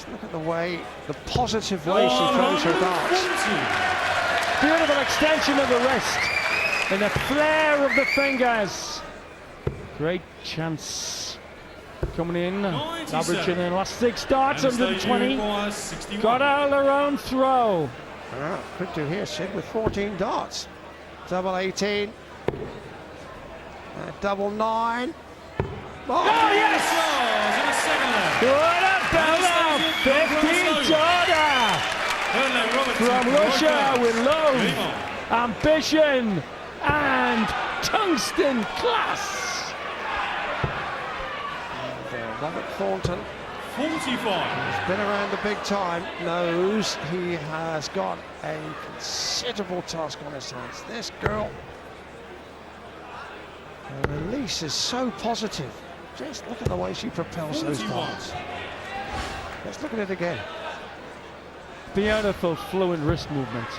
Just look at the way, the positive way she throws her darts. Beautiful extension of the wrist and the flare of the fingers. Great chance coming in. Averaging in the last 6 darts, 120. Got out her own throw. Could do here, Sid, with 14 darts. Double 18. Double 9. Oh, yes! What a bella! 15 darter from Russia with love, ambition, and tungsten class. Robert Thornton, 45. He's been around the big time, knows he has got a considerable task on his hands. This girl, her release is so positive. Just look at the way she propels 41. those darts. Let's look at it again. Beautiful fluid wrist movement.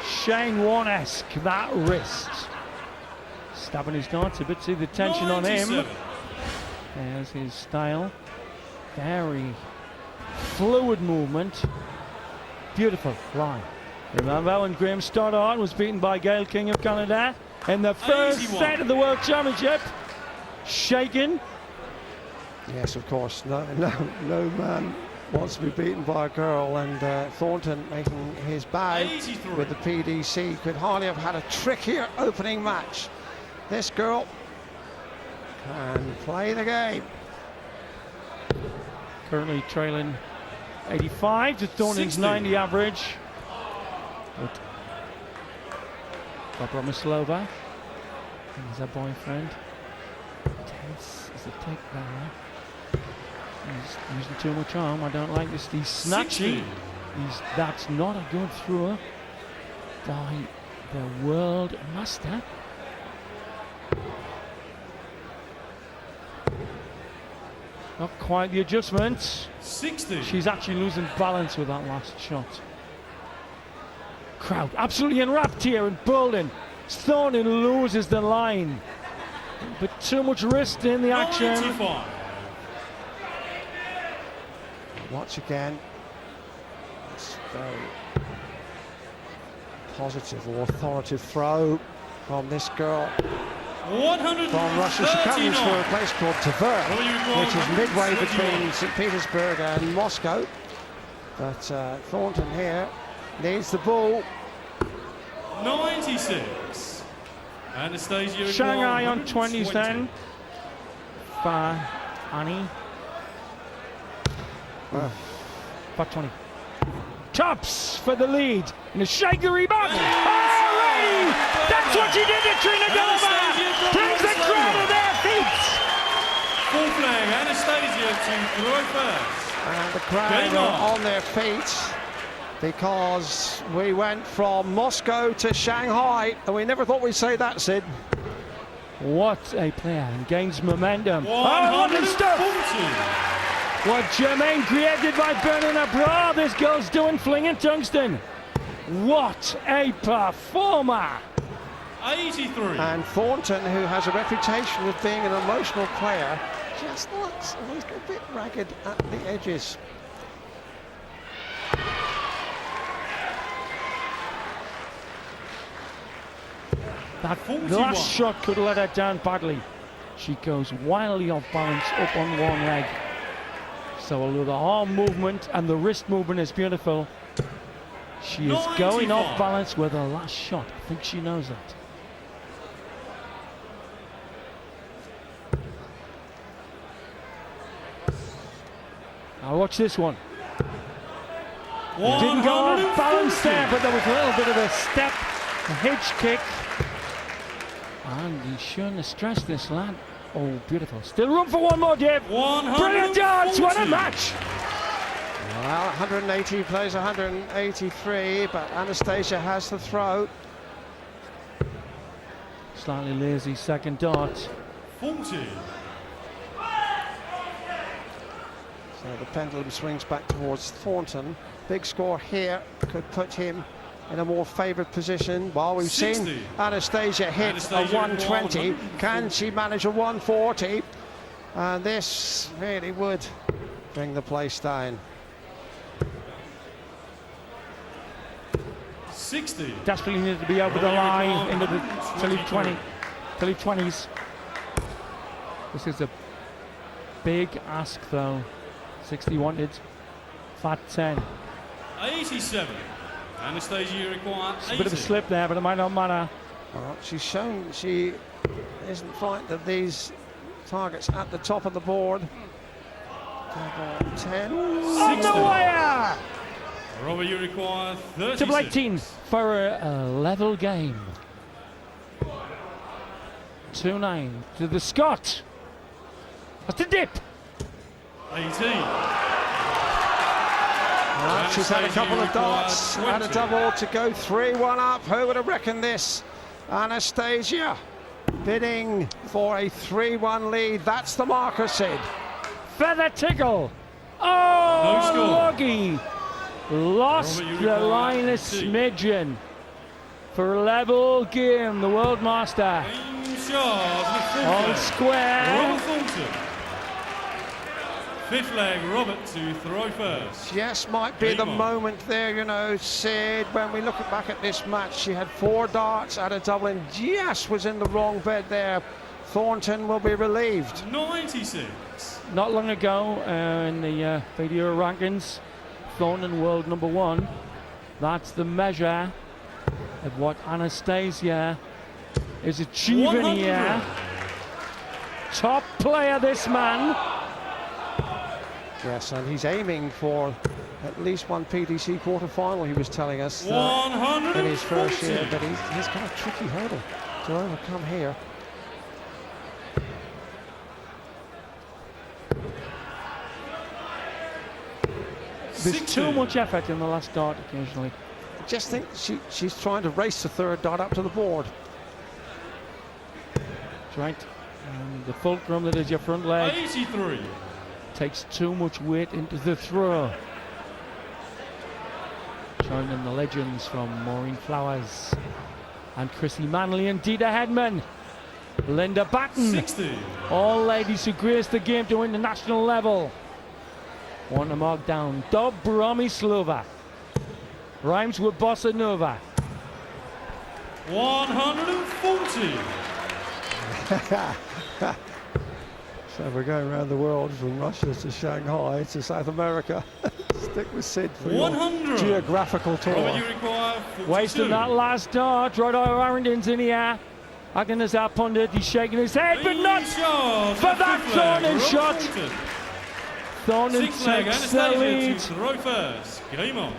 Shane Warne-esque, that wrist. Stabbing his darts a bit, see the tension 97. on him. There's his style. Very fluid movement. Beautiful line. Remember when Graham Stoddart was beaten by Gail King of Canada in the first set of the World Championship? Shaken. Yes, of course. No man wants to be beaten by a girl, and Thornton making his bow with the PDC could hardly have had a trickier opening match. This girl can play the game. Currently trailing 85 to Thornton's 60. 90 average. But Dobromyslova, he's her boyfriend. Tense as a tape barrier. He's using too much arm. I don't like this. He's snatchy. That's not a good thrower by the world master. Not quite the adjustment. 60. She's actually losing balance with that last shot. Crowd absolutely enwrapped here in Bolton. Thornton loses the line. But too much wrist in the action. 95. Once again, it's very positive or authoritative throw from this girl. 139. From Russia, she comes for a place called Tver, which is midway between St. Petersburg and Moscow. But Thornton here needs the ball. 96. Anastasia. Shanghai on 20s then. For Annie. Back 20. Tops for the lead. And a shaky rebound. Alrighty! That's what she did to Trina Gulliver! Brings the crowd to their feet! Full flag, Anastasia to throw first. And the crowd are on their feet because we went from Moscow to Shanghai, and we never thought we'd say that, Sid. What a player, and gains momentum. Oh, what stuff! What Jermaine created by burning a bra, this girl's doing flinging tungsten. What a performer! 83. And Thornton, who has a reputation of being an emotional player, just looks a little bit ragged at the edges. That last shot could let her down badly. She goes wildly off balance up on one leg. So the arm movement and the wrist movement is beautiful. She is going off balance with her last shot. I think she knows that. Now watch this one. Didn't go off balance there, but there was a little bit of a step, a hitch kick. And he's showing the stress, this lad. Oh, beautiful. Still room for one more, Dave. Brilliant darts, what a match. Well, 180 plays 183, but Anastasia has the throw. Slightly lazy second dart. 40. So the pendulum swings back towards Thornton. Big score here could put him in a more favoured position. While we've 60. seen Anastasia hit a 120, can she manage a 140? And this really would bring the place down. 60. Desperately needed to be over the line into the Tilly 20s. This is a big ask though. 60 wanted. Fat 10. 87. Anastasia, you require 80. A bit of a slip there, but it might not matter. Well, she's shown she isn't frightened of these targets at the top of the board. 10. On the wire! Robert, you require 36. Double 18 for a level game. 2-9 to the Scot. That's the dip. 18. Well, she's had a couple of darts and a double to go 3-1 up. Who would have reckoned this? Anastasia bidding for a 3-1 lead. That's the marker, Sid. Feather tickle. Oh, Loggy lost the line a smidgen for a level game. The World Master on square. Robert Thornton. Fifth leg, Robert to throw first. Yes, might be the moment there, you know, Sid. When we look back at this match, she had 4 darts at a double and just was in the wrong bed there. Thornton will be relieved. 96. Not long ago in the video rankings, Thornton world #1. That's the measure of what Anastasia is achieving 100. here. Top player, this man. Yes, and he's aiming for at least one PDC quarter-final, he was telling us in his first year, but he's got a tricky hurdle to overcome here. There's too much effort in the last dart occasionally. I just think she's trying to race the third dart up to the board. That's right. And the fulcrum that is your front leg 83. takes too much weight into the throw. Joining the legends from Maureen Flowers and Chrissy Manley and Dita Hedman. Linda Batten. 60. All ladies who graced the game to international level. Want to mark down Dobromyslova. Rhymes with Bossa Nova. 140. So we're going around the world from Russia to Shanghai to South America. Stick with Sid for 100. your geographical tour. Robert, you require 42. Wasting that last dart. Right over Arrington's in the air. Acting as our pundit, he's shaking his head, but not for that Thornton shot. Thornton takes the lead. Throw first. Game on.